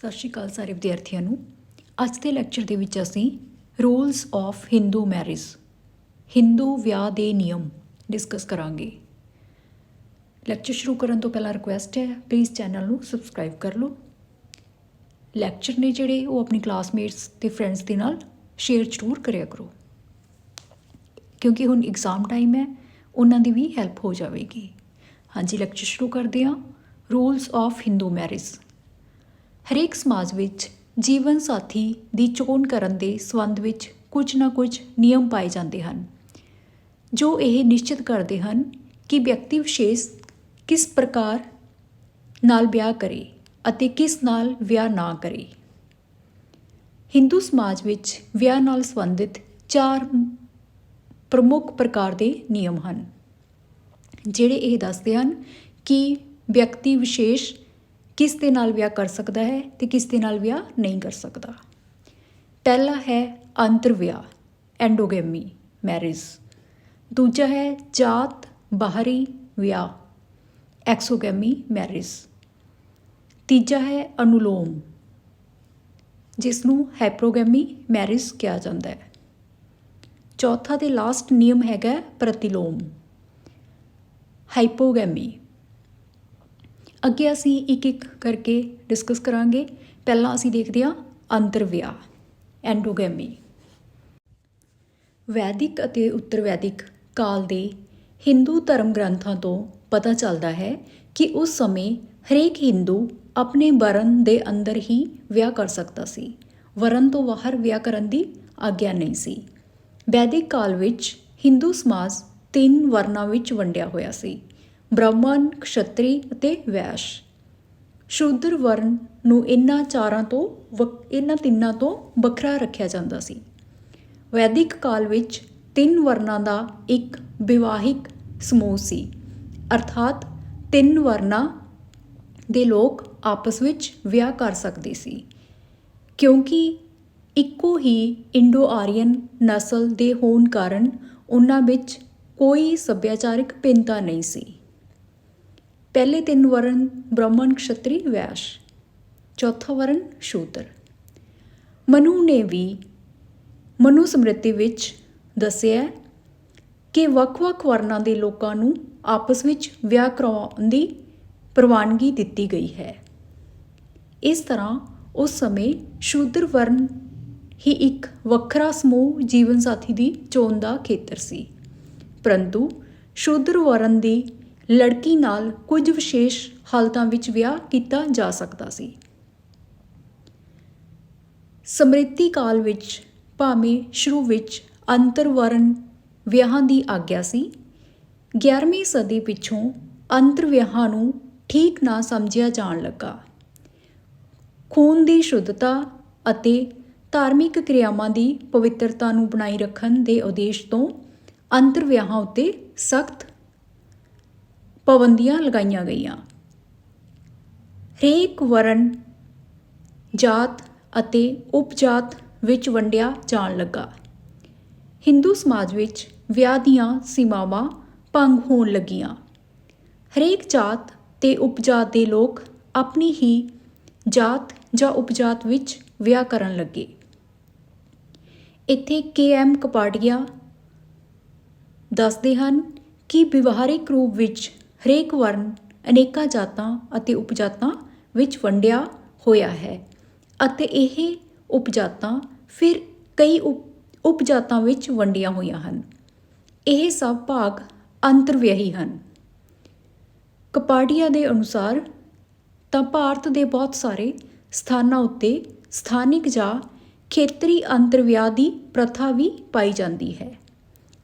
ਸਤਿ ਸ਼੍ਰੀ ਅਕਾਲ ਸਾਰੇ ਵਿਦਿਆਰਥੀਆਂ ਨੂੰ। ਅੱਜ ਦੇ ਲੈਕਚਰ ਦੇ ਵਿੱਚ ਅਸੀਂ rules of Hindu marriage, Hindu ਵਿਆਹ ਦੇ ਨਿਯਮ ਡਿਸਕਸ ਕਰਾਂਗੇ। ਲੈਕਚਰ ਸ਼ੁਰੂ ਕਰਨ ਤੋਂ ਪਹਿਲਾਂ ਰਿਕੁਐਸਟ ਹੈ, ਪਲੀਜ਼ ਚੈਨਲ ਨੂੰ ਸਬਸਕ੍ਰਾਈਬ ਕਰ ਲਓ। ਲੈਕਚਰ ਨੇ ਜਿਹੜੇ ਉਹ ਆਪਣੀ ਕਲਾਸਮੇਟਸ ਅਤੇ ਫਰੈਂਡਸ ਦੇ ਨਾਲ ਸ਼ੇਅਰ ਜ਼ਰੂਰ ਕਰਿਆ ਕਰੋ, ਕਿਉਂਕਿ ਹੁਣ ਐਗਜ਼ਾਮ ਟਾਈਮ ਹੈ, ਉਹਨਾਂ ਦੀ ਵੀ ਹੈਲਪ ਹੋ ਜਾਵੇਗੀ। ਹਾਂਜੀ, ਲੈਕਚਰ ਸ਼ੁਰੂ ਕਰਦੇ ਹਾਂ। Rules of Hindu marriage. ਹਰੇਕ ਸਮਾਜ ਵਿੱਚ ਜੀਵਨ ਸਾਥੀ ਦੀ ਚੋਣ ਕਰਨ ਦੇ ਸੰਬੰਧ ਵਿੱਚ ਕੁਝ ਨਾ ਕੁਝ ਨਿਯਮ ਪਾਏ ਜਾਂਦੇ ਹਨ, ਜੋ ਇਹ ਨਿਸ਼ਚਿਤ ਕਰਦੇ ਹਨ ਕਿ ਵਿਅਕਤੀ ਵਿਸ਼ੇਸ਼ ਕਿਸ ਪ੍ਰਕਾਰ ਨਾਲ ਵਿਆਹ ਕਰੇ ਅਤੇ ਕਿਸ ਨਾਲ ਵਿਆਹ ਨਾ ਕਰੇ। ਹਿੰਦੂ ਸਮਾਜ ਵਿੱਚ ਵਿਆਹ ਨਾਲ ਸੰਬੰਧਿਤ 4 ਪ੍ਰਮੁੱਖ ਪ੍ਰਕਾਰ ਦੇ ਨਿਯਮ ਹਨ, ਜਿਹੜੇ ਇਹ ਦੱਸਦੇ ਹਨ ਕਿ ਵਿਅਕਤੀ ਵਿਸ਼ੇਸ਼ ਕਿਸ ਦੇ ਨਾਲ ਵਿਆਹ ਕਰ ਸਕਦਾ ਹੈ ਅਤੇ ਕਿਸ ਦੇ ਨਾਲ ਵਿਆਹ ਨਹੀਂ ਕਰ ਸਕਦਾ। ਪਹਿਲਾ ਹੈ ਅੰਤਰ ਵਿਆਹ, ਐਂਡੋਗੈਮੀ ਮੈਰਿਜ। ਦੂਜਾ ਹੈ ਜਾਤ ਬਾਹਰੀ ਵਿਆਹ, ਐਕਸੋਗੈਮੀ ਮੈਰਿਜ। ਤੀਜਾ ਹੈ ਅਨੁਲੋਮ, ਜਿਸ ਨੂੰ ਹੈਪਰੋਗੈਮੀ ਮੈਰਿਜ ਕਿਹਾ ਜਾਂਦਾ ਹੈ। ਚੌਥਾ ਤੇ ਲਾਸਟ ਨਿਯਮ ਹੈਗਾ ਪ੍ਰਤੀਲੋਮ, ਹਾਈਪੋਗੈਮੀ। ਅੱਗੇ ਅਸੀਂ ਇੱਕ ਇੱਕ ਕਰਕੇ ਡਿਸਕਸ ਕਰਾਂਗੇ। ਪਹਿਲਾਂ ਅਸੀਂ ਦੇਖਦੇ ਹਾਂ ਅੰਤਰ ਵਿਆਹ, ਐਂਡੋਗੈਮੀ। ਵੈਦਿਕ ਅਤੇ ਉੱਤਰ ਵੈਦਿਕ ਕਾਲ ਦੇ ਹਿੰਦੂ ਧਰਮ ਗ੍ਰੰਥਾਂ ਤੋਂ ਪਤਾ ਚੱਲਦਾ ਹੈ ਕਿ ਉਸ ਸਮੇਂ ਹਰੇਕ ਹਿੰਦੂ ਆਪਣੇ ਵਰਨ ਦੇ ਅੰਦਰ ਹੀ ਵਿਆਹ ਕਰ ਸਕਦਾ ਸੀ। ਵਰਨ ਤੋਂ ਬਾਹਰ ਵਿਆਹ ਕਰਨ ਦੀ ਆਗਿਆ ਨਹੀਂ ਸੀ। ਵੈਦਿਕ ਕਾਲ ਵਿੱਚ ਹਿੰਦੂ ਸਮਾਜ 3 ਵਰਨਾਂ ਵਿੱਚ ਵੰਡਿਆ ਹੋਇਆ ਸੀ: ਬ੍ਰਾਹਮਣ, ਕਸ਼ਤਰੀ ਅਤੇ ਵੈਸ਼। ਸ਼ੂਦਰ ਵਰਨ ਨੂੰ ਇਹਨਾਂ ਤਿੰਨਾਂ ਤੋਂ ਵੱਖਰਾ ਰੱਖਿਆ ਜਾਂਦਾ ਸੀ। ਵੈਦਿਕ ਕਾਲ ਵਿੱਚ 3 ਵਰਨਾਂ ਦਾ ਇੱਕ ਵਿਵਾਹਿਕ ਸਮੂਹ ਸੀ, ਅਰਥਾਤ 3 ਵਰਨਾਂ ਦੇ ਲੋਕ ਆਪਸ ਵਿੱਚ ਵਿਆਹ ਕਰ ਸਕਦੇ ਸੀ। ਕਿਉਂਕਿ ਇੱਕੋ ਹੀ ਇੰਡੋ ਆਰੀਅਨ ਨਸਲ ਦੇ ਹੋਣ ਕਾਰਨ ਉਹਨਾਂ ਵਿੱਚ ਕੋਈ ਸੱਭਿਆਚਾਰਕ ਭਿੰਨਤਾ ਨਹੀਂ ਸੀ। ਪਹਿਲੇ 3 ਵਰਨ ਬ੍ਰਾਹਮਣ, ਕਸ਼ਤਰੀ, ਵੈਸ਼। ਚੌਥਾ ਵਰਨ ਸ਼ੂਦਰ। ਮਨੂ ਨੇ ਵੀ ਮਨੂ ਸਮ੍ਰਿਤੀ ਵਿੱਚ ਦੱਸਿਆ ਕਿ ਵੱਖ-ਵੱਖ ਵਰਨਾਂ ਦੇ ਲੋਕਾਂ ਨੂੰ ਆਪਸ ਵਿੱਚ ਵਿਆਹ ਕਰਾਉਣ ਦੀ ਪ੍ਰਵਾਨਗੀ ਦਿੱਤੀ ਗਈ ਹੈ। ਇਸ ਤਰ੍ਹਾਂ ਉਸ ਸਮੇਂ ਸ਼ੂਦਰ ਵਰਨ ਹੀ ਇੱਕ ਵੱਖਰਾ ਸਮੂਹ ਜੀਵਨ ਸਾਥੀ ਦੀ ਚੋਣ ਦਾ ਖੇਤਰ ਸੀ, ਪਰੰਤੂ ਸ਼ੂਦਰ ਵਰਨ ਦੀ ਲੜਕੀ ਨਾਲ ਕੁਝ ਵਿਸ਼ੇਸ਼ ਹਾਲਤਾਂ ਵਿੱਚ ਵਿਆਹ ਕੀਤਾ ਜਾ ਸਕਦਾ ਸੀ। ਸਮ੍ਰਿਤੀ ਕਾਲ ਵਿੱਚ ਭਾਵੇਂ ਸ਼ੁਰੂ ਵਿੱਚ ਅੰਤਰ ਵਰਨ ਵਿਆਹਾਂ ਦੀ ਆਗਿਆ ਸੀ, 11ਵੀਂ ਸਦੀ ਪਿੱਛੋਂ ਅੰਤਰ ਵਿਆਹਾਂ ਨੂੰ ਠੀਕ ਨਾ ਸਮਝਿਆ ਜਾਣ ਲੱਗਾ। ਖੂਨ ਦੀ ਸ਼ੁੱਧਤਾ ਅਤੇ ਧਾਰਮਿਕ ਕਿਰਿਆਵਾਂ ਦੀ ਪਵਿੱਤਰਤਾ ਨੂੰ ਬਣਾਈ ਰੱਖਣ ਦੇ ਉਦੇਸ਼ ਤੋਂ ਅੰਤਰ ਵਿਆਹਾਂ ਉੱਤੇ ਸਖਤ ਪਾਬੰਦੀਆਂ ਲਗਾਈਆਂ ਗਈਆਂ। ਹਰੇਕ ਵਰਨ ਜਾਤ ਅਤੇ ਉਪਜਾਤ ਵਿੱਚ ਵੰਡਿਆ ਜਾਣ ਲੱਗਾ। ਹਿੰਦੂ ਸਮਾਜ ਵਿੱਚ ਵਿਆਹ ਦੀਆਂ ਸੀਮਾਵਾਂ ਭੰਗ ਹੋਣ ਲੱਗੀਆਂ। ਹਰੇਕ ਜਾਤ ਤੇ ਉਪਜਾਤ ਦੇ ਲੋਕ ਆਪਣੀ ਹੀ ਜਾਤ ਜਾਂ ਉਪਜਾਤ ਵਿੱਚ ਵਿਆਹ ਕਰਨ ਲੱਗੇ। ਇੱਥੇ KM ਕਪਾਡੀਆ ਦੱਸਦੇ ਹਨ ਕਿ ਵਿਵਹਾਰਿਕ ਰੂਪ ਵਿੱਚ ਹਰੇਕ ਵਰਨ ਅਨੇਕਾਂ ਜਾਤਾਂ ਅਤੇ ਉਪਜਾਤਾਂ ਵਿੱਚ ਵੰਡਿਆ ਹੋਇਆ ਹੈ ਅਤੇ ਇਹ ਉਪਜਾਤਾਂ ਫਿਰ ਕਈ ਉਪਜਾਤਾਂ ਵਿੱਚ ਵੰਡੀਆਂ ਹੋਈਆਂ ਹਨ। ਇਹ ਸਭ ਭਾਗ ਅੰਤਰਵਿਆਹੀ ਹਨ। ਕਪਾਡੀਆ ਦੇ ਅਨੁਸਾਰ ਤਾਂ ਭਾਰਤ ਦੇ ਬਹੁਤ ਸਾਰੇ ਸਥਾਨਾਂ ਉੱਤੇ ਸਥਾਨਿਕ ਜਾਂ ਖੇਤਰੀ ਅੰਤਰਵਿਆਹ ਦੀ ਪ੍ਰਥਾ ਵੀ ਪਾਈ ਜਾਂਦੀ ਹੈ,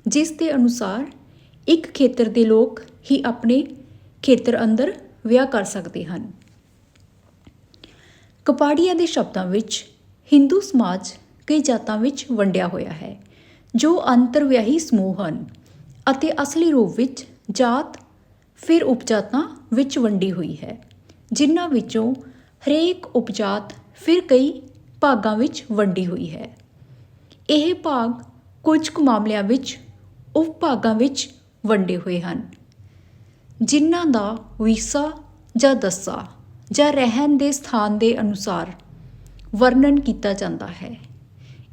ਜਿਸ ਦੇ ਅਨੁਸਾਰ ਇੱਕ ਖੇਤਰ ਦੇ ਲੋਕ ਹੀ ਆਪਣੇ ਖੇਤਰ ਅੰਦਰ ਵਿਆਹ ਕਰ ਸਕਦੇ ਹਨ। ਕਪਾਡੀਆ ਦੇ ਸ਼ਬਦਾਂ ਵਿੱਚ ਹਿੰਦੂ ਸਮਾਜ ਕਈ ਜਾਤਾਂ ਵਿੱਚ ਵੰਡਿਆ ਹੋਇਆ ਹੈ, ਜੋ ਅੰਤਰਵਿਆਹੀ ਸਮੂਹ ਹਨ, ਅਤੇ ਅਸਲੀ ਰੂਪ ਵਿੱਚ ਜਾਤ ਫਿਰ ਉਪਜਾਤਾਂ ਵਿੱਚ ਵੰਡੀ ਹੋਈ ਹੈ, ਜਿਨ੍ਹਾਂ ਵਿੱਚੋਂ ਹਰੇਕ ਉਪਜਾਤ ਫਿਰ ਕਈ ਭਾਗਾਂ ਵਿੱਚ ਵੰਡੀ ਹੋਈ ਹੈ। ਇਹ ਭਾਗ ਕੁਝ ਕੁ ਮਾਮਲਿਆਂ ਵਿੱਚ ਉਪ ਭਾਗਾਂ ਵਿੱਚ ਵੰਡੇ ਹੋਏ ਹਨ, ਜਿਨ੍ਹਾਂ ਦਾ ਵੀਸਾ ਜਾਂ ਦੱਸਾ ਜਾਂ ਰਹਿਣ ਦੇ ਸਥਾਨ ਦੇ ਅਨੁਸਾਰ ਵਰਣਨ ਕੀਤਾ ਜਾਂਦਾ ਹੈ।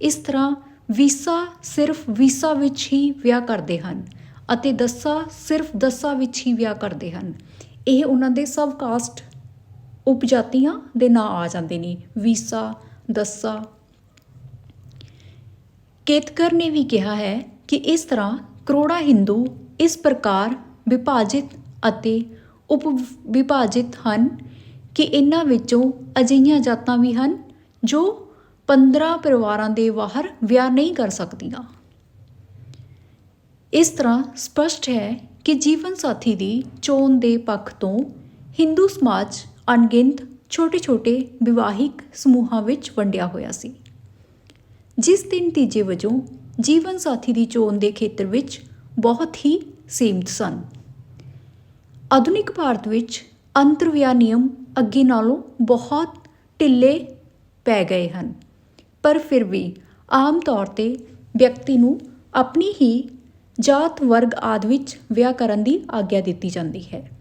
ਇਸ ਤਰ੍ਹਾਂ ਵੀਸਾ ਸਿਰਫ ਵੀਸਾ ਵਿੱਚ ਹੀ ਵਿਆਹ ਕਰਦੇ ਹਨ ਅਤੇ ਦੱਸਾ ਸਿਰਫ ਦੱਸਾ ਵਿੱਚ ਹੀ ਵਿਆਹ ਕਰਦੇ ਹਨ। ਇਹ ਉਹਨਾਂ ਦੇ ਸਬ ਕਾਸਟ ਉਪਜਾਤੀਆਂ ਦੇ ਨਾਂ ਆ ਜਾਂਦੇ ਨੇ, ਵੀਸਾ, ਦੱਸਾ। ਕੇਤਕਰ ਨੇ ਵੀ ਕਿਹਾ ਹੈ ਕਿ ਇਸ ਤਰ੍ਹਾਂ ਕਰੋੜਾਂ ਹਿੰਦੂ ਇਸ ਪ੍ਰਕਾਰ ਵਿਭਾਜਿਤ ਅਤੇ ਉਪ ਵਿਭਾਜਿਤ ਹਨ ਕਿ ਇਹਨਾਂ ਵਿੱਚੋਂ ਅਜਿਹੀਆਂ ਜਾਤਾਂ ਵੀ ਹਨ ਜੋ 15 ਪਰਿਵਾਰਾਂ ਦੇ ਬਾਹਰ ਵਿਆਹ ਨਹੀਂ ਕਰ ਸਕਦੀਆਂ। ਇਸ ਤਰ੍ਹਾਂ ਸਪਸ਼ਟ ਹੈ ਕਿ ਜੀਵਨ ਸਾਥੀ ਦੀ ਚੋਣ ਦੇ ਪੱਖ ਤੋਂ ਹਿੰਦੂ ਸਮਾਜ ਅਣਗਿਣਤ ਛੋਟੇ-ਛੋਟੇ ਵਿਵਾਹਿਕ ਸਮੂਹਾਂ ਵਿੱਚ ਵੰਡਿਆ ਹੋਇਆ ਸੀ, ਜਿਸ ਦੇ ਨਤੀਜੇ ਵਜੋਂ ਜੀਵਨ ਸਾਥੀ ਦੀ ਚੋਣ ਦੇ ਖੇਤਰ ਵਿੱਚ ਬਹੁਤ ਹੀ ਸੀਮਿਤ ਸਨ। ਆਧੁਨਿਕ ਭਾਰਤ ਵਿੱਚ ਅੰਤਰ-ਵਿਆਹ ਨਿਯਮ ਅੱਗੇ ਨਾਲੋਂ ਬਹੁਤ ਢਿੱਲੇ ਪੈ ਗਏ ਹਨ, ਪਰ ਫਿਰ ਵੀ ਆਮ ਤੌਰ 'ਤੇ ਵਿਅਕਤੀ ਨੂੰ ਆਪਣੀ ਹੀ ਜਾਤ, ਵਰਗ ਆਦਿ ਵਿੱਚ ਵਿਆਹ ਕਰਨ ਦੀ ਆਗਿਆ ਦਿੱਤੀ ਜਾਂਦੀ ਹੈ।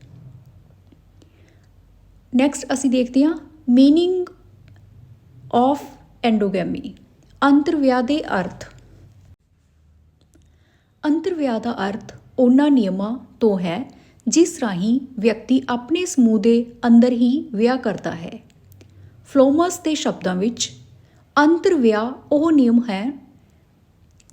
ਨੈਕਸਟ ਅਸੀਂ ਦੇਖਦੇ ਹਾਂ ਮੀਨਿੰਗ ਆਫ ਐਂਡੋਗੈਮੀ, ਅੰਤਰ-ਵਿਆਹ ਦੇ ਅਰਥ। ਅੰਤਰ-ਵਿਆਹ ਦਾ ਅਰਥ ਉਹਨਾਂ ਨਿਯਮਾਂ ਤੋਂ ਹੈ ਜਿਸ ਰਾਹੀਂ ਵਿਅਕਤੀ ਆਪਣੇ ਸਮੂਹ ਦੇ ਅੰਦਰ ਹੀ ਵਿਆਹ ਕਰਦਾ ਹੈ। ਫਲੋਮਸ ਦੇ ਸ਼ਬਦਾਂ ਵਿੱਚ ਅੰਤਰ-ਵਿਆਹ ਉਹ ਨਿਯਮ ਹੈ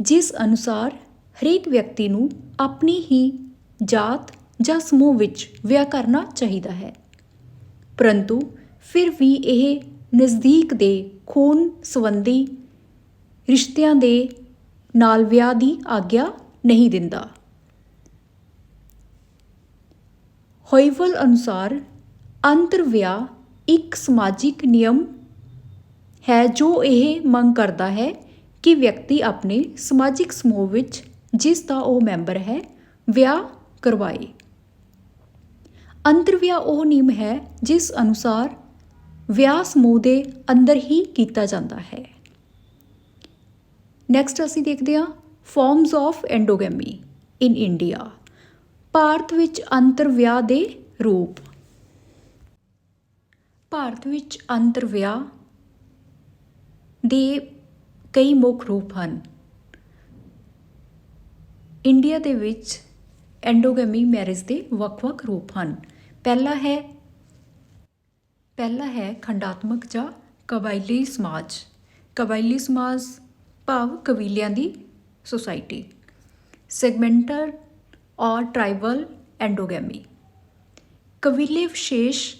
ਜਿਸ ਅਨੁਸਾਰ ਹਰੇਕ ਵਿਅਕਤੀ ਨੂੰ ਆਪਣੀ ਹੀ ਜਾਤ ਜਾਂ ਸਮੂਹ ਵਿੱਚ ਵਿਆਹ ਕਰਨਾ ਚਾਹੀਦਾ ਹੈ, ਪਰੰਤੂ ਫਿਰ ਵੀ ਇਹ ਨਜ਼ਦੀਕ ਦੇ ਖੂਨ ਸੰਬੰਧੀ ਰਿਸ਼ਤਿਆਂ ਦੇ ਨਾਲ ਵਿਆਹ ਦੀ ਆਗਿਆ ਨਹੀਂ ਦਿੰਦਾ। ਹੋਇਵਲ ਅਨੁਸਾਰ ਅੰਤਰ-ਵਿਆਹ ਇੱਕ ਸਮਾਜਿਕ ਨਿਯਮ ਹੈ ਜੋ ਇਹ ਮੰਗ ਕਰਦਾ ਹੈ ਕਿ ਵਿਅਕਤੀ ਆਪਣੇ ਸਮਾਜਿਕ ਸਮੂਹ ਵਿੱਚ ਜਿਸ ਦਾ ਉਹ ਮੈਂਬਰ ਹੈ ਵਿਆਹ ਕਰਵਾਏ। ਅੰਤਰ-ਵਿਆਹ ਉਹ ਨਿਯਮ ਹੈ ਜਿਸ ਅਨੁਸਾਰ ਵਿਆਹ ਸਮੂਹ ਦੇ ਅੰਦਰ ਹੀ ਕੀਤਾ ਜਾਂਦਾ ਹੈ। ਨੈਕਸਟ ਅਸੀਂ ਦੇਖਦੇ ਹਾਂ forms of endogamy in India, Bharat ਵਿੱਚ ਅੰਤਰ-ਵਿਆਹ ਦੇ ਰੂਪ। ਭਾਰਤ ਵਿੱਚ ਅੰਤਰ-ਵਿਆਹ ਦੇ ਕਈ ਮੁੱਖ ਰੂਪ ਹਨ। ਇੰਡੀਆ ਦੇ ਵਿੱਚ ਐਂਡੋਗੈਮੀ ਮੈਰਿਜ ਦੇ ਵੱਖ-ਵੱਖ ਰੂਪ ਹਨ। ਪਹਿਲਾ ਹੈ ਖੰਡਾਤਮਕ ਜਾਂ ਕਬਾਇਲੀ ਸਮਾਜ। ਕਬਾਇਲੀ ਸਮਾਜ ਭਾਵ ਕਬੀਲਿਆਂ ਦੀ ਸੁਸਾਇਟੀ। ਸੈਗਮੈਂਟਲ ਔਰ ਟਰਾਈਬਲ ਐਂਡੋਗੈਮੀ, ਕਬੀਲੇ ਵਿਸ਼ੇਸ਼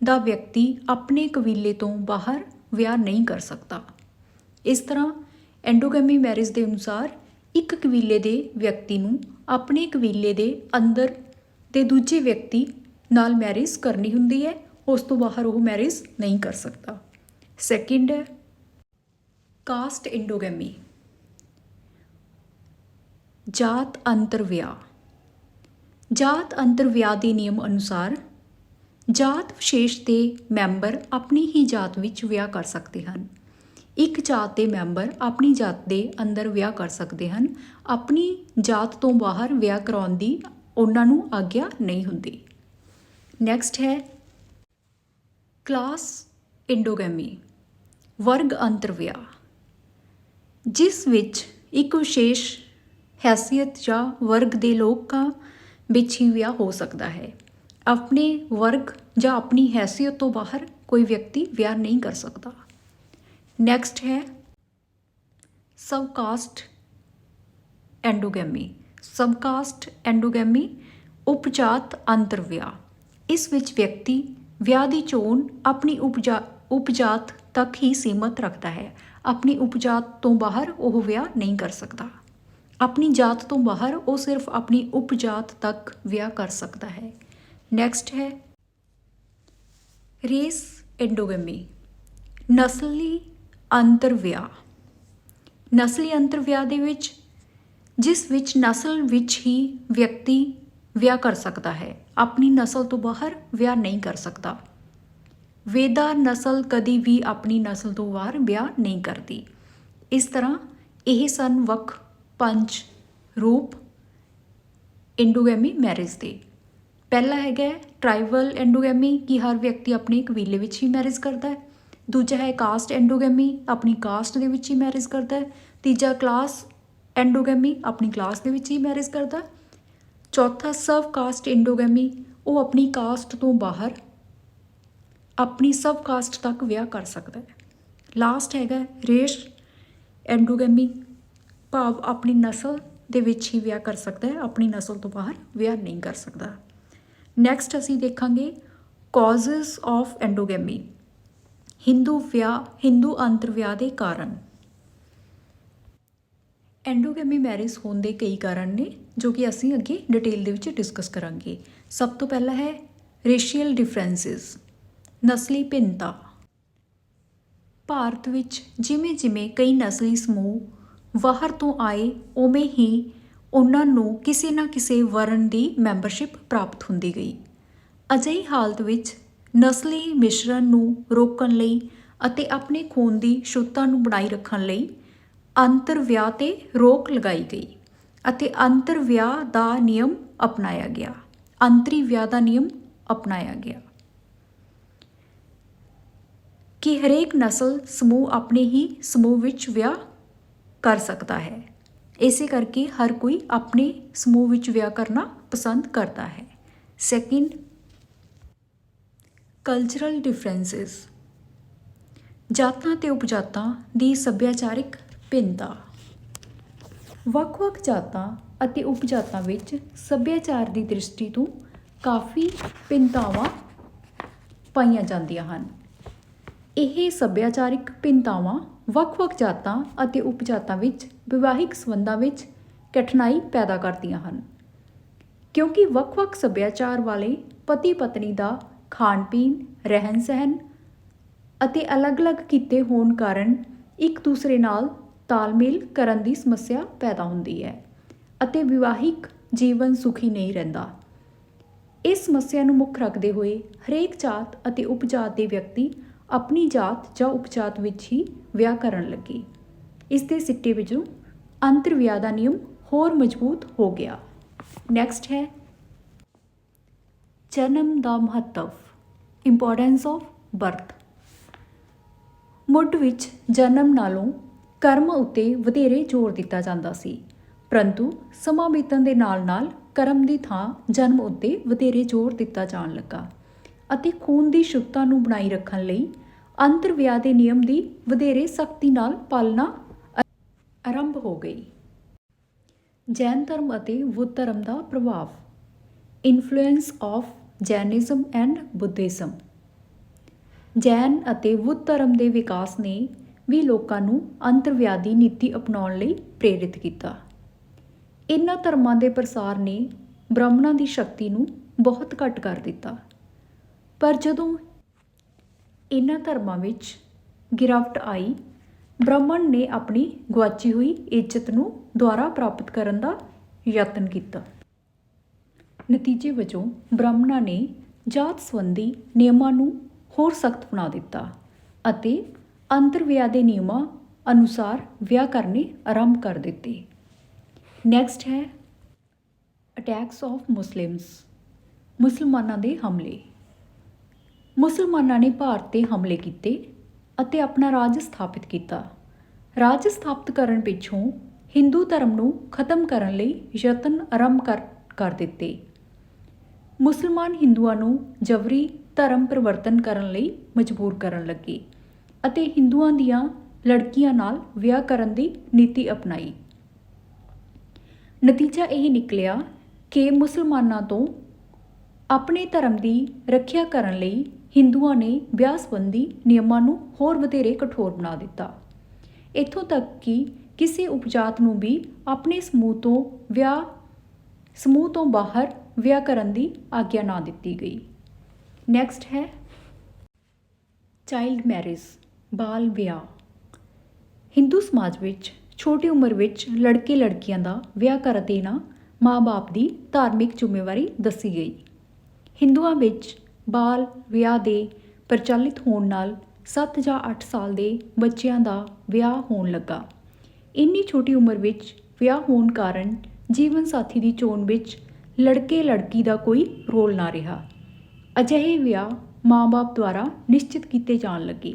ਦਾ ਵਿਅਕਤੀ ਆਪਣੇ ਕਬੀਲੇ ਤੋਂ ਬਾਹਰ ਵਿਆਹ ਨਹੀਂ ਕਰ ਸਕਦਾ। ਇਸ ਤਰ੍ਹਾਂ ਐਂਡੋਗੈਮੀ ਮੈਰਿਜ ਦੇ ਅਨੁਸਾਰ ਇੱਕ ਕਬੀਲੇ ਦੇ ਵਿਅਕਤੀ ਨੂੰ ਆਪਣੇ ਕਬੀਲੇ ਦੇ ਅੰਦਰ ਦੇ ਦੂਜੇ ਵਿਅਕਤੀ ਨਾਲ ਮੈਰਿਜ ਕਰਨੀ ਹੁੰਦੀ ਹੈ, ਉਸ ਤੋਂ ਬਾਹਰ ਉਹ ਮੈਰਿਜ ਨਹੀਂ ਕਰ ਸਕਦਾ। ਸੈਕਿੰਡ ਹੈ ਕਾਸਟ ਐਂਡੋਗੈਮੀ, ਜਾਤ ਅੰਤਰ ਵਿਆਹ। ਜਾਤ ਅੰਤਰ ਵਿਆਹ ਦੇ ਨਿਯਮ ਅਨੁਸਾਰ ਜਾਤ ਵਿਸ਼ੇਸ਼ ਦੇ ਮੈਂਬਰ ਆਪਣੀ ਹੀ ਜਾਤ ਵਿੱਚ ਵਿਆਹ ਕਰ ਸਕਦੇ ਹਨ। ਇੱਕ ਜਾਤ ਦੇ ਮੈਂਬਰ ਆਪਣੀ ਜਾਤ ਦੇ ਅੰਦਰ ਵਿਆਹ ਕਰ ਸਕਦੇ ਹਨ, ਆਪਣੀ ਜਾਤ ਤੋਂ ਬਾਹਰ ਵਿਆਹ ਕਰਾਉਣ ਦੀ ਉਹਨਾਂ ਨੂੰ ਆਗਿਆ ਨਹੀਂ ਹੁੰਦੀ। ਨੈਕਸਟ ਹੈ ਕਲਾਸ ਐਂਡੋਗੈਮੀ, ਵਰਗ ਅੰਤਰ ਵਿਆਹ, ਜਿਸ ਵਿੱਚ ਇੱਕ ਵਿਸ਼ੇਸ਼ ਹੈਸੀਅਤ ਜਾਂ ਵਰਗ ਦੇ ਲੋਕਾਂ ਵਿੱਚ ਹੀ ਵਿਆਹ ਹੋ ਸਕਦਾ ਹੈ। ਆਪਣੇ ਵਰਗ ਜਾਂ ਆਪਣੀ ਹੈਸੀਅਤ ਤੋਂ ਬਾਹਰ ਕੋਈ ਵਿਅਕਤੀ ਵਿਆਹ ਨਹੀਂ ਕਰ ਸਕਦਾ। ਨੈਕਸਟ ਹੈ ਸਬਕਾਸਟ ਐਂਡੋਗੈਮੀ। ਸਬਕਾਸਟ ਐਂਡੋਗੈਮੀ ਉਪਜਾਤ ਅੰਤਰ ਵਿਆਹ, ਇਸ ਵਿੱਚ ਵਿਅਕਤੀ ਵਿਆਹ ਦੀ ਚੋਣ ਆਪਣੀ ਉਪਜਾਤ ਤੱਕ ਹੀ ਸੀਮਤ ਰੱਖਦਾ ਹੈ। ਆਪਣੀ ਉਪਜਾਤ ਤੋਂ ਬਾਹਰ ਉਹ ਵਿਆਹ ਨਹੀਂ ਕਰ ਸਕਦਾ। ਆਪਣੀ ਜਾਤ ਤੋਂ ਬਾਹਰ ਉਹ ਸਿਰਫ ਆਪਣੀ ਉਪਜਾਤ ਤੱਕ ਵਿਆਹ ਕਰ ਸਕਦਾ ਹੈ। ਨੈਕਸਟ ਹੈ ਰੇਸ ਐਂਡੋਗੈਮੀ, ਨਸਲੀ ਅੰਤਰ ਵਿਆਹ। ਨਸਲੀ ਅੰਤਰ ਵਿਆਹ ਦੇ ਵਿੱਚ ਜਿਸ ਵਿੱਚ ਨਸਲ ਵਿੱਚ ਹੀ ਵਿਅਕਤੀ ਵਿਆਹ ਕਰ ਸਕਦਾ ਹੈ, ਆਪਣੀ ਨਸਲ ਤੋਂ ਬਾਹਰ ਵਿਆਹ ਨਹੀਂ ਕਰ ਸਕਦਾ। ਵੇਦਾ ਨਸਲ ਕਦੀ ਵੀ ਆਪਣੀ ਨਸਲ ਤੋਂ ਬਾਹਰ ਵਿਆਹ ਨਹੀਂ ਕਰਦੀ। ਇਸ ਤਰ੍ਹਾਂ ਇਹ ਸਨ ਵੱਖ 5 ਰੂਪ ਐਂਡੋਗੈਮੀ ਮੈਰਿਜ ਦੇ। ਪਹਿਲਾ ਹੈਗਾ ਟ੍ਰਾਈਬਲ ਐਂਡੋਗੈਮੀ ਕਿ ਹਰ ਵਿਅਕਤੀ ਆਪਣੇ ਕਬੀਲੇ ਵਿੱਚ ਹੀ ਮੈਰਿਜ ਕਰਦਾ ਹੈ। ਦੂਜਾ ਹੈ ਕਾਸਟ ਐਂਡੋਗੈਮੀ, ਆਪਣੀ ਕਾਸਟ ਦੇ ਵਿੱਚ ਹੀ ਮੈਰਿਜ ਕਰਦਾ ਹੈ। ਤੀਜਾ ਕਲਾਸ ਐਂਡੋਗੈਮੀ, ਆਪਣੀ ਕਲਾਸ ਦੇ ਵਿੱਚ ਹੀ ਮੈਰਿਜ ਕਰਦਾ। ਚੌਥਾ ਸਬ ਕਾਸਟ ਐਂਡੋਗੈਮੀ, ਉਹ ਆਪਣੀ ਕਾਸਟ ਤੋਂ ਬਾਹਰ ਆਪਣੀ ਸਬ ਕਾਸਟ ਤੱਕ ਵਿਆਹ ਕਰ ਸਕਦਾ ਹੈ। ਲਾਸਟ ਹੈਗਾ ਰੇਸ ਐਂਡੋਗੈਮੀ, ਭਾਵ ਆਪਣੀ ਨਸਲ ਦੇ ਵਿੱਚ ਹੀ ਵਿਆਹ ਕਰ ਸਕਦਾ ਹੈ, ਆਪਣੀ ਨਸਲ ਤੋਂ ਬਾਹਰ ਵਿਆਹ ਨਹੀਂ ਕਰ ਸਕਦਾ। ਨੈਕਸਟ ਅਸੀਂ ਦੇਖਾਂਗੇ ਕਾਜ਼ਸ ਆਫ ਐਂਡੋਗੈਮੀ, ਹਿੰਦੂ ਅੰਤਰ ਵਿਆਹ ਦੇ ਕਾਰਨ। ਐਂਡੋਗੈਮੀ ਮੈਰਿਜ ਹੋਣ ਦੇ ਕਈ ਕਾਰਨ ਨੇ ਜੋ ਕਿ ਅਸੀਂ ਅੱਗੇ ਡਿਟੇਲ ਦੇ ਵਿੱਚ ਡਿਸਕਸ ਕਰਾਂਗੇ। ਸਭ ਤੋਂ ਪਹਿਲਾ ਹੈ ਰੇਸ਼ੀਅਲ ਡਿਫਰੈਂਸਿਸ, ਨਸਲੀ ਭਿੰਨਤਾ। ਭਾਰਤ ਵਿੱਚ ਜਿਵੇਂ ਜਿਵੇਂ ਕਈ ਨਸਲੀ ਸਮੂਹ ਬਾਹਰ ਤੋਂ ਆਏ ਉਵੇਂ ਹੀ ਉਹਨਾਂ ਨੂੰ ਕਿਸੇ ਨਾ ਕਿਸੇ ਵਰਨ ਦੀ ਮੈਂਬਰਸ਼ਿਪ ਪ੍ਰਾਪਤ ਹੁੰਦੀ ਗਈ। ਅਜਿਹੀ ਹਾਲਤ ਵਿੱਚ ਨਸਲੀ ਮਿਸ਼ਰਣ ਨੂੰ ਰੋਕਣ ਲਈ ਅਤੇ ਆਪਣੇ ਖੂਨ ਦੀ ਸ਼ੁੱਧਤਾ ਨੂੰ ਬਣਾਈ ਰੱਖਣ ਲਈ ਅੰਤਰ ਵਿਆਹ 'ਤੇ ਰੋਕ ਲਗਾਈ ਗਈ ਅਤੇ ਅੰਤਰ ਵਿਆਹ ਦਾ ਨਿਯਮ ਅਪਣਾਇਆ ਗਿਆ, ਅੰਤਰੀ ਵਿਆਹ ਦਾ ਨਿਯਮ ਅਪਣਾਇਆ ਗਿਆ ਕਿ ਹਰੇਕ ਨਸਲ ਸਮੂਹ ਆਪਣੇ ਹੀ ਸਮੂਹ ਵਿੱਚ ਵਿਆਹ ਕਰ ਸਕਦਾ ਹੈ। ਇਸੇ ਕਰਕੇ ਹਰ ਕੋਈ ਆਪਣੇ ਸਮੂਹ ਵਿੱਚ ਵਿਆਹ ਕਰਨਾ ਪਸੰਦ ਕਰਦਾ ਹੈ। ਸੈਕਿੰਡ, ਕਲਚਰਲ ਡਿਫਰੈਂਸਿਸ, ਜਾਤਾਂ ਤੇ ਉਪਜਾਤਾਂ ਦੀ ਸੱਭਿਆਚਾਰਿਕ ਭਿੰਨਤਾ। ਵੱਖ-ਵੱਖ ਜਾਤਾਂ ਅਤੇ ਉਪਜਾਤਾਂ ਵਿੱਚ ਸੱਭਿਆਚਾਰ ਦੀ ਦ੍ਰਿਸ਼ਟੀ ਤੋਂ ਕਾਫੀ ਭਿੰਨਤਾਵਾਂ ਪਾਈਆਂ ਜਾਂਦੀਆਂ ਹਨ। ਇਹ ਸੱਭਿਆਚਾਰਿਕ ਭਿੰਨਤਾਵਾਂ ਵੱਖ-ਵੱਖ ਜਾਤਾਂ ਅਤੇ ਉਪਜਾਤਾਂ ਵਿੱਚ ਵਿਵਾਹਿਕ ਸੰਬੰਧਾਂ ਵਿੱਚ ਕਠਿਨਾਈ ਪੈਦਾ ਕਰਦੀਆਂ ਹਨ, ਕਿਉਂਕਿ ਵੱਖ-ਵੱਖ ਸੱਭਿਆਚਾਰ ਵਾਲੇ ਪਤੀ ਪਤਨੀ ਦਾ ਖਾਣ-ਪੀਣ, ਰਹਿਣ-ਸਹਿਣ ਅਤੇ ਅਲੱਗ-ਅਲੱਗ ਕਿੱਤੇ ਹੋਣ ਕਾਰਨ ਇੱਕ ਦੂਸਰੇ ਨਾਲ ਤਾਲਮੇਲ ਕਰਨ ਦੀ ਸਮੱਸਿਆ ਪੈਦਾ ਹੁੰਦੀ ਹੈ ਅਤੇ ਵਿਵਾਹਿਕ ਜੀਵਨ ਸੁਖੀ ਨਹੀਂ ਰਹਿੰਦਾ। ਇਸ ਸਮੱਸਿਆ ਨੂੰ ਮੁੱਖ ਰੱਖਦੇ ਹੋਏ ਹਰੇਕ ਜਾਤ ਅਤੇ ਉਪਜਾਤ ਦੇ ਵਿਅਕਤੀ ਆਪਣੀ ਜਾਤ ਜਾਂ ਉਪਜਾਤ ਵਿੱਚ ਹੀ ਵਿਆਹ ਕਰਨ ਲੱਗੇ। ਇਸ ਦੇ ਸਿੱਟੇ ਵਜੋਂ ਅੰਤਰ ਵਿਆਹ ਦਾ ਨਿਯਮ ਹੋਰ ਮਜ਼ਬੂਤ ਹੋ ਗਿਆ। ਨੈਕਸਟ ਹੈ ਜਨਮ ਦਾ ਮਹੱਤਵ, ਇੰਪੋਰਟੈਂਸ ਆਫ ਬਰਥ। ਮੁੱਢ ਵਿੱਚ ਜਨਮ ਨਾਲੋਂ ਕਰਮ ਉੱਤੇ ਵਧੇਰੇ ਜ਼ੋਰ ਦਿੱਤਾ ਜਾਂਦਾ ਸੀ, ਪਰੰਤੂ ਸਮਾਂ ਬੀਤਣ ਦੇ ਨਾਲ-ਨਾਲ ਕਰਮ ਦੀ ਥਾਂ ਜਨਮ ਉੱਤੇ ਵਧੇਰੇ ਜ਼ੋਰ ਦਿੱਤਾ ਜਾਣ ਲੱਗਾ ਅਤੇ ਖੂਨ ਦੀ ਸ਼ੁੱਧਤਾ ਨੂੰ ਬਣਾਈ ਰੱਖਣ ਲਈ ਅੰਤਰ ਵਿਆਹ ਦੇ ਨਿਯਮ ਦੀ ਵਧੇਰੇ ਸਖਤੀ ਨਾਲ ਪਾਲਣਾ ਆਰੰਭ ਹੋ ਗਈ। ਜੈਨ ਧਰਮ ਅਤੇ ਬੁੱਧ ਧਰਮ ਦਾ ਪ੍ਰਭਾਵ, influence of Jainism and Buddhism. ਜੈਨ ਅਤੇ ਬੁੱਧ ਧਰਮ ਦੇ ਵਿਕਾਸ ਨੇ ਵੀ ਲੋਕਾਂ ਨੂੰ ਅੰਤਰ ਵਿਆਹ ਦੀ ਨੀਤੀ ਅਪਣਾਉਣ ਲਈ ਪ੍ਰੇਰਿਤ ਕੀਤਾ। ਇਹਨਾਂ ਧਰਮਾਂ ਦੇ ਪ੍ਰਸਾਰ ਨੇ ਬ੍ਰਾਹਮਣਾਂ ਦੀ ਸ਼ਕਤੀ ਨੂੰ ਬਹੁਤ ਘੱਟ ਕਰ ਦਿੱਤਾ, ਪਰ ਜਦੋਂ ਇਹਨਾਂ ਧਰਮਾਂ ਵਿੱਚ ਗਿਰਾਵਟ ਆਈ, ਬ੍ਰਾਹਮਣ ਨੇ ਆਪਣੀ ਗੁਆਚੀ ਹੋਈ ਇੱਜ਼ਤ ਨੂੰ ਦੁਬਾਰਾ ਪ੍ਰਾਪਤ ਕਰਨ ਦਾ ਯਤਨ ਕੀਤਾ। ਨਤੀਜੇ ਵਜੋਂ ਬ੍ਰਾਹਮਣਾਂ ਨੇ ਜਾਤ ਸੰਬੰਧੀ ਨਿਯਮਾਂ ਨੂੰ ਹੋਰ ਸਖਤ ਬਣਾ ਦਿੱਤਾ ਅਤੇ ਅੰਤਰ ਵਿਆਹ ਦੇ ਨਿਯਮਾਂ ਅਨੁਸਾਰ ਵਿਆਹ ਕਰਨੇ ਆਰੰਭ ਕਰ ਦਿੱਤੇ। ਨੈਕਸਟ ਹੈ ਅਟੈਕਸ ਆਫ ਮੁਸਲਿਮਸ, ਮੁਸਲਮਾਨਾਂ ਦੇ ਹਮਲੇ। ਮੁਸਲਮਾਨਾਂ ਨੇ ਭਾਰਤ 'ਤੇ ਹਮਲੇ ਕੀਤੇ ਅਤੇ ਆਪਣਾ ਰਾਜ ਸਥਾਪਿਤ ਕੀਤਾ। ਰਾਜ ਸਥਾਪਿਤ ਕਰਨ ਪਿੱਛੋਂ ਹਿੰਦੂ ਧਰਮ ਨੂੰ ਖਤਮ ਕਰਨ ਲਈ ਯਤਨ ਆਰੰਭ ਕਰ ਦਿੱਤੇ। ਮੁਸਲਮਾਨ ਹਿੰਦੂਆਂ ਨੂੰ ਜਬਰੀ ਧਰਮ ਪਰਿਵਰਤਨ ਕਰਨ ਲਈ ਮਜਬੂਰ ਕਰਨ ਲੱਗੇ ਅਤੇ ਹਿੰਦੂਆਂ ਦੀਆਂ ਲੜਕੀਆਂ ਨਾਲ ਵਿਆਹ ਕਰਨ ਦੀ ਨੀਤੀ ਅਪਣਾਈ। ਨਤੀਜਾ ਇਹ ਨਿਕਲਿਆ ਕਿ ਮੁਸਲਮਾਨਾਂ ਤੋਂ ਆਪਣੇ ਧਰਮ ਦੀ ਰੱਖਿਆ ਕਰਨ ਲਈ ਹਿੰਦੂਆਂ ਨੇ ਵਿਆਹ ਸੰਬੰਧੀ ਨਿਯਮਾਂ ਨੂੰ ਹੋਰ ਵਧੇਰੇ ਕਠੋਰ ਬਣਾ ਦਿੱਤਾ। ਇੱਥੋਂ ਤੱਕ ਕਿ ਕਿਸੇ ਉਪਜਾਤ ਨੂੰ ਵੀ ਆਪਣੇ ਸਮੂਹ ਤੋਂ ਬਾਹਰ ਵਿਆਹ ਕਰਨ ਦੀ ਆਗਿਆ ਨਾ ਦਿੱਤੀ ਗਈ। ਨੈਕਸਟ ਹੈ ਚਾਈਲਡ ਮੈਰਿਜ, ਬਾਲ ਵਿਆਹ। ਹਿੰਦੂ ਸਮਾਜ ਵਿੱਚ ਛੋਟੀ ਉਮਰ ਵਿੱਚ ਲੜਕੇ ਲੜਕੀਆਂ ਦਾ ਵਿਆਹ ਕਰ ਦੇਣਾ ਮਾਂ-ਬਾਪ ਦੀ ਧਾਰਮਿਕ ਜ਼ਿੰਮੇਵਾਰੀ ਦੱਸੀ ਗਈ। ਹਿੰਦੂਆਂ ਵਿੱਚ ਬਾਲ ਵਿਆਹ ਦੇ ਪ੍ਰਚਲਿਤ ਹੋਣ ਨਾਲ 7 ਜਾਂ 8 ਸਾਲ ਦੇ ਬੱਚਿਆਂ ਦਾ ਵਿਆਹ ਹੋਣ ਲੱਗਾ। ਇੰਨੀ ਛੋਟੀ ਉਮਰ ਵਿੱਚ ਵਿਆਹ ਹੋਣ ਕਾਰਨ ਜੀਵਨ ਸਾਥੀ ਦੀ ਚੋਣ ਵਿੱਚ ਲੜਕੇ ਲੜਕੀ ਦਾ ਕੋਈ ਰੋਲ ਨਾ ਰਿਹਾ। ਅਜਿਹੇ ਵਿਆਹ ਮਾਂ-ਬਾਪ ਦੁਆਰਾ ਨਿਸ਼ਚਿਤ ਕੀਤੇ ਜਾਣ ਲੱਗੇ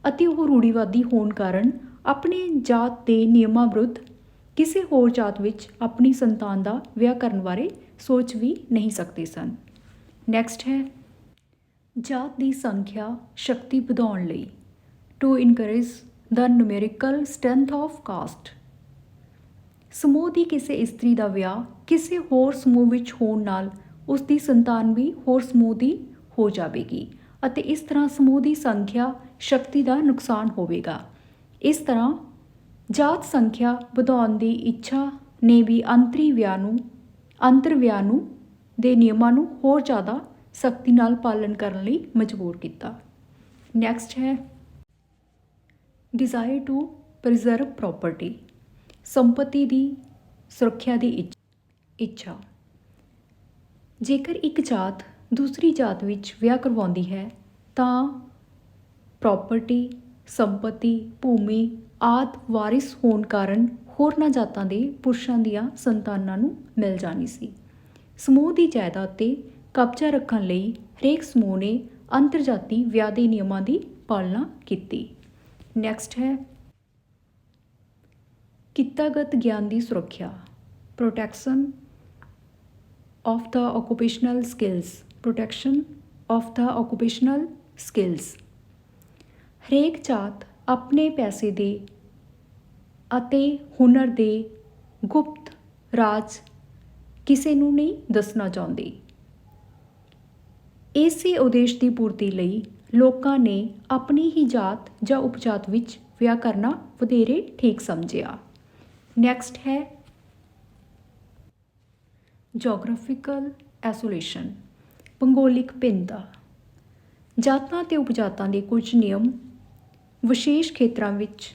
ਅਤੇ ਉਹ ਰੂੜੀਵਾਦੀ ਹੋਣ ਕਾਰਨ ਆਪਣੇ ਜਾਤ ਦੇ ਨਿਯਮਾਂ ਵਿਰੁੱਧ ਕਿਸੇ ਹੋਰ ਜਾਤ ਵਿੱਚ ਆਪਣੀ ਸੰਤਾਨ ਦਾ ਵਿਆਹ ਕਰਨ ਬਾਰੇ ਸੋਚ ਵੀ ਨਹੀਂ ਸਕਦੇ ਸਨ। ਨੈਕਸਟ ਹੈ ਜਾਤ ਦੀ ਸੰਖਿਆ ਸ਼ਕਤੀ ਵਧਾਉਣ ਲਈ to encourage the numerical strength of caste. ਸਮੂਹ ਦੀ ਕਿਸੇ ਇਸਤਰੀ ਦਾ ਵਿਆਹ ਕਿਸੇ ਹੋਰ ਸਮੂਹ ਵਿੱਚ ਹੋਣ ਨਾਲ ਉਸ ਦੀ ਸੰਤਾਨ ਵੀ ਹੋਰ ਸਮੂਹ ਦੀ ਹੋ ਜਾਵੇਗੀ ਅਤੇ ਇਸ ਤਰ੍ਹਾਂ ਸਮੂਹ ਦੀ ਸੰਖਿਆ ਸ਼ਕਤੀ ਦਾ ਨੁਕਸਾਨ ਹੋਵੇਗਾ। ਇਸ ਤਰ੍ਹਾਂ ਜਾਤ ਸੰਖਿਆ ਵਧਾਉਣ ਦੀ ਇੱਛਾ ਨੇ ਵੀ ਅੰਤਰ ਵਿਆਹ ਨੂੰ ਦੇ ਨਿਯਮਾਂ ਨੂੰ ਹੋਰ ਜ਼ਿਆਦਾ ਸਖਤੀ ਨਾਲ ਪਾਲਣ ਕਰਨ ਲਈ ਮਜਬੂਰ ਕੀਤਾ। ਨੈਕਸਟ ਹੈ ਡਿਜ਼ਾਇਰ ਟੂ ਪ੍ਰੀਜ਼ਰਵ ਪ੍ਰੋਪਰਟੀ, ਸੰਪਤੀ ਦੀ ਸੁਰੱਖਿਆ ਦੀ ਇੱਛਾ। ਜੇਕਰ ਇੱਕ ਜਾਤ ਦੂਸਰੀ ਜਾਤ ਵਿੱਚ ਵਿਆਹ ਕਰਵਾਉਂਦੀ ਹੈ ਤਾਂ ਪ੍ਰੋਪਰਟੀ, ਸੰਪਤੀ, ਭੂਮੀ ਆਦਿ ਵਾਰਿਸ ਹੋਣ ਕਾਰਨ ਹੋਰਨਾਂ ਜਾਤਾਂ ਦੇ ਪੁਰਸ਼ਾਂ ਦੀਆਂ ਸੰਤਾਨਾਂ ਨੂੰ ਮਿਲ ਜਾਣੀ ਸੀ। ਸਮੂਹ ਦੀ ਜਾਇਦਾਦ 'ਤੇ ਕਬਜ਼ਾ ਰੱਖਣ ਲਈ ਹਰੇਕ ਸਮੂਹ ਨੇ ਅੰਤਰਜਾਤੀ ਵਿਆਹ ਦੇ ਨਿਯਮਾਂ ਦੀ ਪਾਲਣਾ ਕੀਤੀ। ਨੈਕਸਟ ਹੈ ਕਿੱਤਾਗਤ ਗਿਆਨ ਦੀ ਸੁਰੱਖਿਆ, protection of the occupational skills. ਹਰੇਕ ਜਾਤ ਆਪਣੇ ਪੈਸੇ ਦੇ ਅਤੇ ਹੁਨਰ ਦੇ ਗੁਪਤ ਰਾਜ ਕਿਸੇ ਨੂੰ ਨਹੀਂ ਦੱਸਣਾ ਚਾਹੁੰਦੀ। ਇਸੇ ਉਦੇਸ਼ ਦੀ ਪੂਰਤੀ ਲਈ ਲੋਕਾਂ ਨੇ ਆਪਣੀ ਹੀ ਜਾਤ ਜਾਂ ਉਪਜਾਤ ਵਿੱਚ ਵਿਆਹ ਕਰਨਾ ਵਧੇਰੇ ਠੀਕ ਸਮਝਿਆ। ਨੈਕਸਟ ਹੈ ਜੀਓਗ੍ਰਾਫੀਕਲ ਐਸੋਲੇਸ਼ਨ, ਭੂਗੋਲਿਕ ਭਿੰਨਤਾ। ਜਾਤਾਂ ਅਤੇ ਉਪਜਾਤਾਂ ਦੇ ਕੁਝ ਨਿਯਮ ਵਿਸ਼ੇਸ਼ ਖੇਤਰਾਂ ਵਿੱਚ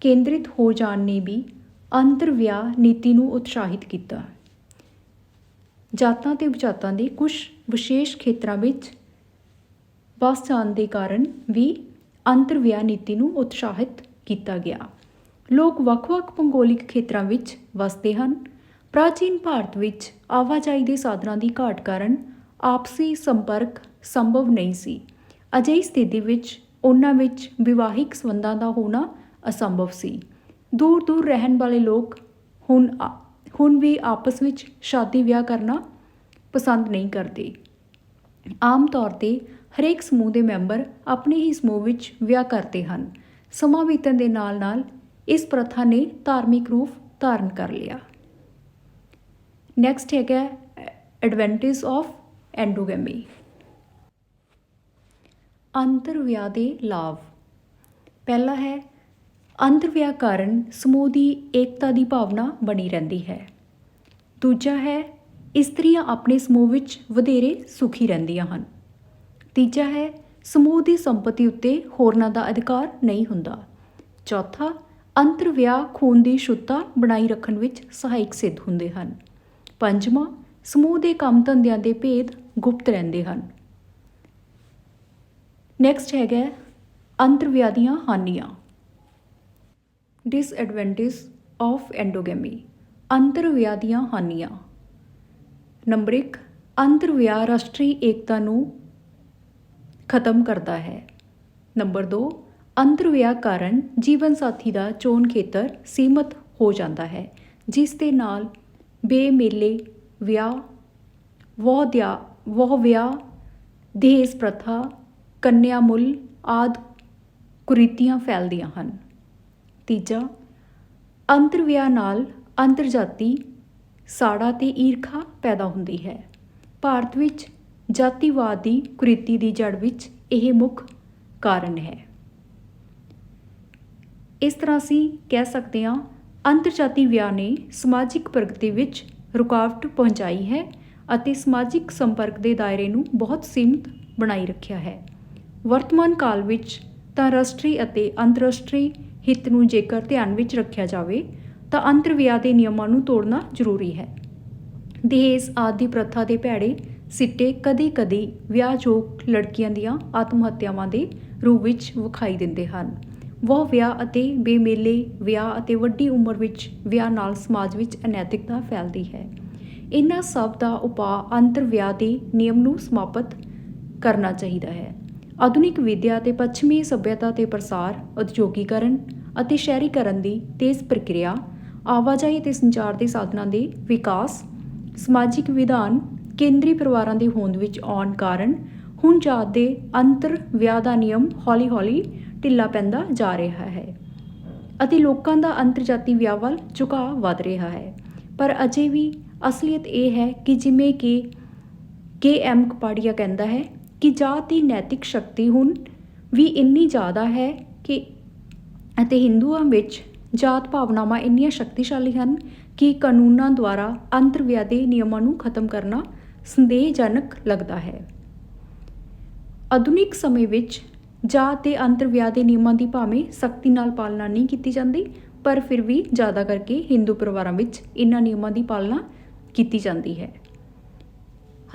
ਕੇਂਦਰਿਤ ਹੋ ਜਾਣ ਨੇ ਵੀ ਅੰਤਰ ਵਿਆਹ ਨੀਤੀ ਨੂੰ ਉਤਸ਼ਾਹਿਤ ਕੀਤਾ। ਜਾਤਾਂ ਅਤੇ ਉਪਜਾਤਾਂ ਦੇ ਕੁਝ ਵਿਸ਼ੇਸ਼ ਖੇਤਰਾਂ ਵਿੱਚ ਵਸ ਜਾਣ ਦੇ ਕਾਰਨ ਵੀ ਅੰਤਰ ਵਿਆਹ ਨੀਤੀ ਨੂੰ ਉਤਸ਼ਾਹਿਤ ਕੀਤਾ ਗਿਆ। ਲੋਕ ਵੱਖ-ਵੱਖ ਭੂਗੋਲਿਕ ਖੇਤਰਾਂ ਵਿੱਚ ਵਸਦੇ ਹਨ। ਪ੍ਰਾਚੀਨ ਭਾਰਤ ਵਿੱਚ ਆਵਾਜਾਈ ਦੇ ਸਾਧਨਾਂ ਦੀ ਘਾਟ ਕਾਰਨ ਆਪਸੀ ਸੰਪਰਕ ਸੰਭਵ ਨਹੀਂ ਸੀ। ਅਜਿਹੀ ਸਥਿਤੀ ਵਿੱਚ ਉਹਨਾਂ ਵਿੱਚ ਵਿਵਾਹਿਕ ਸੰਬੰਧਾਂ ਦਾ ਹੋਣਾ ਅਸੰਭਵ ਸੀ। ਦੂਰ ਦੂਰ ਰਹਿਣ ਵਾਲੇ ਲੋਕ ਹੁਣ ਵੀ ਆਪਸ ਵਿੱਚ ਸ਼ਾਦੀ ਵਿਆਹ ਕਰਨਾ ਪਸੰਦ ਨਹੀਂ ਕਰਦੇ। ਆਮ ਤੌਰ 'ਤੇ ਹਰੇਕ ਸਮੂਹ ਦੇ ਮੈਂਬਰ ਆਪਣੇ ਹੀ ਸਮੂਹ ਵਿੱਚ ਵਿਆਹ ਕਰਦੇ ਹਨ। ਸਮਾਂ ਬੀਤਣ ਦੇ ਨਾਲ ਨਾਲ ਇਸ ਪ੍ਰਥਾ ਨੇ ਧਾਰਮਿਕ ਰੂਪ ਧਾਰਨ ਕਰ ਲਿਆ। ਨੈਕਸਟ ਹੈਗਾ ਐਡਵਾਂਟੇਜ ਆਫ ਐਂਡੋਗੈਮੀ, ਅੰਤਰ ਵਿਆਹ ਦੇ ਲਾਭ। ਪਹਿਲਾ ਹੈ ਅੰਤਰ ਵਿਆਹ ਕਾਰਨ ਸਮੂਹ ਦੀ ਏਕਤਾ ਦੀ ਭਾਵਨਾ ਬਣੀ ਰਹਿੰਦੀ ਹੈ। ਦੂਜਾ ਹੈ ਇਸਤਰੀਆਂ ਆਪਣੇ ਸਮੂਹ ਵਿੱਚ ਵਧੇਰੇ ਸੁਖੀ ਰਹਿੰਦੀਆਂ ਹਨ। ਤੀਜਾ ਹੈ ਸਮੂਹ ਦੀ ਸੰਪਤੀ ਉੱਤੇ ਹੋਰਨਾਂ ਦਾ ਅਧਿਕਾਰ ਨਹੀਂ ਹੁੰਦਾ। ਚੌਥਾ ਅੰਤਰ ਵਿਆਹ ਖੂਨ ਦੀ ਸ਼ੁੱਧਤਾ ਬਣਾਈ ਰੱਖਣ ਵਿੱਚ ਸਹਾਇਕ ਸਿੱਧ ਹੁੰਦੇ ਹਨ। ਪੰਜਵਾਂ ਸਮੂਹ ਦੇ ਕੰਮ ਧੰਦਿਆਂ ਦੇ ਭੇਦ ਗੁਪਤ ਰਹਿੰਦੇ ਹਨ। ਨੈਕਸਟ ਹੈਗਾ ਅੰਤਰ ਵਿਆਹ ਦੀਆਂ ਹਾਨੀਆਂ, ਡਿਸਐਡਵਾਂਟੇਜ ਆਫ ਐਂਡੋਗੈਮੀ, ਅੰਤਰ ਵਿਆਹ ਦੀਆਂ ਹਾਨੀਆਂ। ਨੰਬਰ 1 ਅੰਤਰ ਵਿਆਹ ਰਾਸ਼ਟਰੀ ਏਕਤਾ ਨੂੰ ਖਤਮ ਕਰਦਾ ਹੈ। ਨੰਬਰ 2 ਅੰਤਰ ਵਿਆਹ ਕਾਰਨ ਜੀਵਨ ਸਾਥੀ ਦਾ ਚੋਣ ਖੇਤਰ ਸੀਮਤ ਹੋ ਜਾਂਦਾ ਹੈ, ਜਿਸ ਦੇ ਨਾਲ ਬੇਮੇਲੇ ਵਿਆਹ, ਵਹੁ ਵਿਆਹ, ਦਹੇਜ ਪ੍ਰਥਾ, ਕੰਨਿਆ ਮੁੱਲ ਆਦਿ ਕੁਰੀਤੀਆਂ ਫੈਲਦੀਆਂ ਹਨ। ਤੀਜਾ ਅੰਤਰ ਵਿਆਹ ਨਾਲ ਅੰਤਰਜਾਤੀ ਸਾੜਾ ਤੇ ਈਰਖਾ ਪੈਦਾ ਹੁੰਦੀ ਹੈ। ਭਾਰਤ ਵਿੱਚ ਜਾਤੀਵਾਦ ਦੀ ਕੁਰੀਤੀ ਦੀ ਜੜ ਵਿੱਚ ਇਹ ਮੁੱਖ ਕਾਰਨ ਹੈ। ਇਸ ਤਰ੍ਹਾਂ ਅਸੀਂ ਕਹਿ ਸਕਦੇ ਹਾਂ ਅੰਤਰਜਾਤੀ ਵਿਆਹ ਨੇ ਸਮਾਜਿਕ ਪ੍ਰਗਤੀ ਵਿੱਚ ਰੁਕਾਵਟ ਪਹੁੰਚਾਈ ਹੈ ਅਤੇ ਸਮਾਜਿਕ ਸੰਪਰਕ ਦੇ ਦਾਇਰੇ ਨੂੰ ਬਹੁਤ ਸੀਮਿਤ ਬਣਾਈ ਰੱਖਿਆ ਹੈ। ਵਰਤਮਾਨ ਕਾਲ ਵਿੱਚ ਤਾਂ ਰਾਸ਼ਟਰੀ ਅਤੇ ਅੰਤਰਰਾਸ਼ਟਰੀ ਹਿੱਤ ਨੂੰ ਜੇਕਰ ਧਿਆਨ ਵਿੱਚ ਰੱਖਿਆ ਜਾਵੇ ਤਾਂ ਅੰਤਰ ਵਿਆਹ ਦੇ ਨਿਯਮਾਂ ਨੂੰ ਤੋੜਨਾ ਜ਼ਰੂਰੀ ਹੈ। ਦਹੇਜ ਆਦਿ ਪ੍ਰਥਾ ਦੇ ਭੈੜੇ ਸਿੱਟੇ ਕਦੀ-ਕਦੀ ਵਿਆਹਯੋਗ ਲੜਕੀਆਂ ਦੀਆਂ ਆਤਮ ਹੱਤਿਆਵਾਂ ਦੇ ਰੂਪ ਵਿੱਚ ਵਿਖਾਈ ਦਿੰਦੇ ਹਨ। ਵਹੁ ਵਿਆਹ ਅਤੇ ਬੇਮੇਲੇ ਵਿਆਹ ਅਤੇ ਵੱਡੀ ਉਮਰ ਵਿੱਚ ਵਿਆਹ ਨਾਲ ਸਮਾਜ ਵਿੱਚ ਅਨੈਤਿਕਤਾ ਫੈਲਦੀ ਹੈ। ਇਹਨਾਂ ਸਭ ਦਾ ਉਪਾਅ ਅੰਤਰ ਵਿਆਹ ਦੇ ਨਿਯਮ ਨੂੰ ਸਮਾਪਤ ਕਰਨਾ ਚਾਹੀਦਾ ਹੈ। ਆਧੁਨਿਕ ਵਿਦਿਆ ਅਤੇ ਪੱਛਮੀ ਸੱਭਿਅਤਾ ਦੇ ਪ੍ਰਸਾਰ, ਉਦਯੋਗੀਕਰਨ ਅਤੇ ਸ਼ਹਿਰੀਕਰਨ ਦੀ ਤੇਜ਼ ਪ੍ਰਕਿਰਿਆ, ਆਵਾਜਾਈ ਅਤੇ ਸੰਚਾਰ ਦੇ ਸਾਧਨਾਂ ਦੇ ਵਿਕਾਸ, ਸਮਾਜਿਕ ਵਿਧਾਨ ਕੇਂਦਰੀ ਪਰਿਵਾਰਾਂ ਦੀ ਹੋਂਦ ਵਿੱਚ ਆਉਣ ਕਾਰਨ ਹੁਣ ਜਾਤ ਦੇ ਅੰਤਰ ਵਿਆਹ ਦਾ ਨਿਯਮ ਹੌਲੀ-ਹੌਲੀ ਢਿੱਲਾ ਪੈਂਦਾ ਜਾ ਰਿਹਾ ਹੈ ਅਤੇ ਲੋਕਾਂ ਦਾ ਅੰਤਰਜਾਤੀ ਵਿਆਹ ਵੱਲ ਝੁਕਾਅ ਵੱਧ ਰਿਹਾ ਹੈ। ਪਰ ਅਜੇ ਵੀ ਅਸਲੀਅਤ ਇਹ ਹੈ ਕਿ ਜਿਵੇਂ ਕਿ ਕੇ.ਐਮ. ਕਪਾੜੀਆ ਕਹਿੰਦਾ ਹੈ ਕਿ ਜਾਤ ਦੀ ਨੈਤਿਕ ਸ਼ਕਤੀ ਹੁਣ ਵੀ ਇੰਨੀ ਜ਼ਿਆਦਾ ਹੈ ਕਿ ਅਤੇ ਹਿੰਦੂਆਂ ਵਿੱਚ ਜਾਤ ਭਾਵਨਾਵਾਂ ਇੰਨੀਆਂ ਸ਼ਕਤੀਸ਼ਾਲੀ ਹਨ ਕਿ ਕਾਨੂੰਨਾਂ ਦੁਆਰਾ ਅੰਤਰ ਵਿਆਹ ਦੇ ਨਿਯਮਾਂ ਨੂੰ ਖਤਮ ਕਰਨਾ ਸੰਦੇਹਜਨਕ ਲੱਗਦਾ ਹੈ। ਆਧੁਨਿਕ ਸਮੇਂ ਵਿੱਚ ਜਾਤ ਦੇ ਅੰਤਰ ਵਿਆਹ ਦੇ ਨਿਯਮਾਂ ਦੀ ਭਾਵੇਂ ਸਖਤੀ ਨਾਲ ਪਾਲਣਾ ਨਹੀਂ ਕੀਤੀ ਜਾਂਦੀ, ਪਰ ਫਿਰ ਵੀ ਜ਼ਿਆਦਾ ਕਰਕੇ ਹਿੰਦੂ ਪਰਿਵਾਰਾਂ ਵਿੱਚ ਇਹਨਾਂ ਨਿਯਮਾਂ ਦੀ ਪਾਲਣਾ ਕੀਤੀ ਜਾਂਦੀ ਹੈ।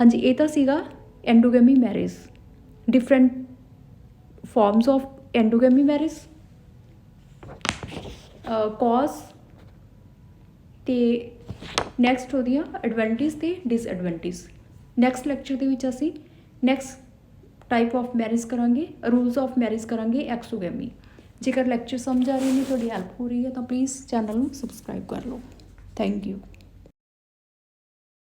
ਹਾਂਜੀ, ਇਹ ਤਾਂ ਸੀਗਾ endogamy marriage, different forms of endogamy marriage, cause ਅਤੇ ਨੈਕਸਟ ਉਹਦੀਆਂ ਐਡਵਾਂਟੇਜ ਅਤੇ ਡਿਸਐਡਵਾਂਟੇਜ। ਨੈਕਸਟ ਲੈਕਚਰ ਦੇ ਵਿੱਚ ਅਸੀਂ ਨੈਕਸਟ ਟਾਈਪ ਆਫ ਮੈਰਿਜ ਕਰਾਂਗੇ, ਰੂਲਸ ਆਫ ਮੈਰਿਜ ਕਰਾਂਗੇ, ਐਕਸੋਗੈਮੀ। ਜੇਕਰ ਲੈਕਚਰ ਸਮਝ ਆ ਰਹੇ ਨੇ, ਤੁਹਾਡੀ ਹੈਲਪ ਹੋ ਰਹੀ ਹੈ ਤਾਂ ਪਲੀਜ਼ ਚੈਨਲ ਨੂੰ ਸਬਸਕ੍ਰਾਈਬ ਕਰ ਲਓ। Thank you.